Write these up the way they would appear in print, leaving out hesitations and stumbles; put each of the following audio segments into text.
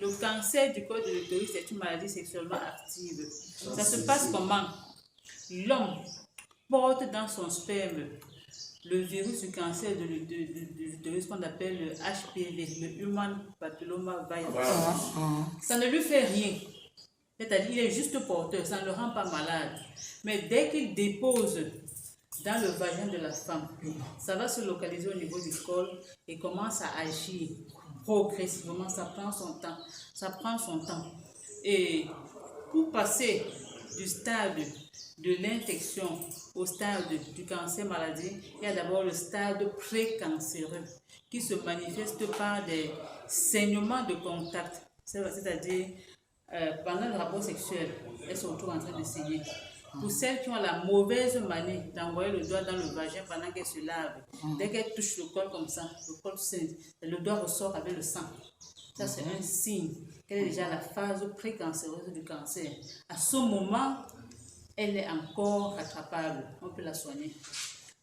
Le cancer du col de l'utérus est une maladie sexuellement active. Ça se passe comment? L'homme porte dans son sperme le virus du cancer de l'utérus qu'on appelle le HPV, le Human Papilloma Virus. Ça ne lui fait rien. C'est-à-dire qu'il est juste porteur, ça ne le rend pas malade. Mais dès qu'il dépose dans le vagin de la femme, ça va se localiser au niveau du col et commence à agir progressivement. Ça prend son temps. Ça prend son temps. Et pour passer du stade de l'infection au stade du cancer maladie, il y a d'abord le stade précancéreux qui se manifeste par des saignements de contact. C'est-à-dire, pendant le rapport sexuel, elles sont toujours en train de saigner. Pour celles qui ont la mauvaise manie d'envoyer le doigt dans le vagin pendant qu'elles se lavent, dès qu'elles touchent le col comme ça, le col saigne, le doigt ressort avec le sang. Ça, c'est un signe qu'elle est déjà à la phase précancéreuse du cancer. À ce moment, elle est encore rattrapable. On peut la soigner.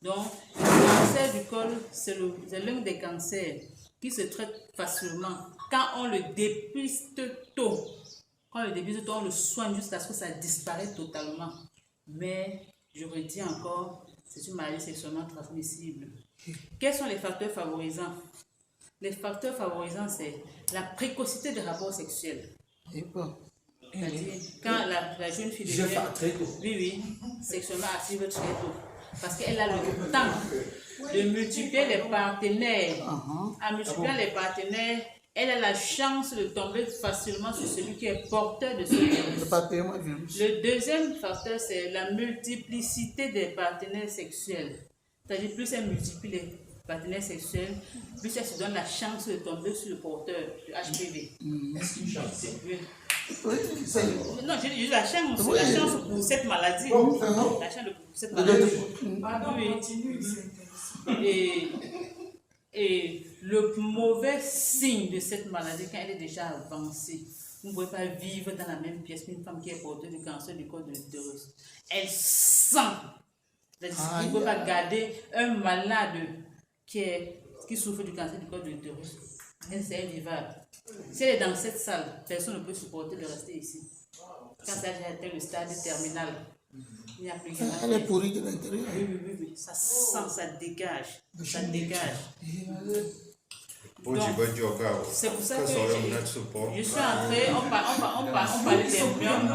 Donc, le cancer du col, c'est l'un des cancers qui se traite facilement quand on le dépiste tôt. Quand on le dépiste tôt, on le soigne jusqu'à ce que ça disparaisse totalement. Mais, je redis encore, c'est une maladie sexuellement transmissible. Quels sont les facteurs favorisants? Les facteurs favorisants, c'est la précocité des rapports sexuels. C'est-à-dire, quand la jeune fille devient sexuellement active très tôt, parce qu'elle a le temps de multiplier les partenaires. En multipliant les partenaires, elle a la chance de tomber facilement sur celui qui est porteur de ce virus. Le deuxième facteur, c'est la multiplicité des partenaires sexuels. C'est-à-dire, plus elle multiplie les partenaires sexuels, plus elle se donne la chance de tomber sur le porteur du HPV. Est-ce qu'une chance? Oui, non, j'ai dit la chance pour cette maladie. La chance pour cette maladie. Et le mauvais signe de cette maladie, quand elle est déjà avancée, vous ne pouvez pas vivre dans la même pièce qu'une femme qui est porteuse du cancer du col de l'utérus. Elle sent. Il ne peut pas garder un malade qui souffre du cancer du col de l'utérus. C'est invivable. Si elle est dans cette salle, personne ne peut supporter de rester ici. Quand ça a atteint le stade terminal, il n'y a plus rien. Elle est pourrie de l'intérieur. Oui. Ça sent, ça dégage. Ça dégage. C'est pour ça que je suis entrée, on parlait des myomes.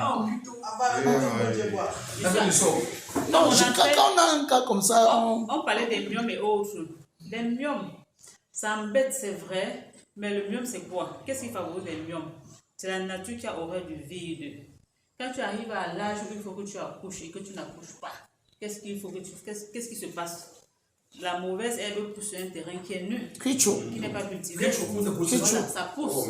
Quand on a un cas comme ça, on parlait des myomes et autres. Les myomes, ça embête, c'est vrai, mais le myome, c'est quoi? Qu'est-ce qui favorise les myomes? C'est la nature qui a horreur du vide. Quand tu arrives à l'âge où il faut que tu accouches et que tu n'accouches pas, qu'est-ce qu'il faut que tu qu'est-ce qui se passe? La mauvaise herbe pousse sur un terrain qui est nu, qui n'est pas cultivé. Voilà, ça pousse.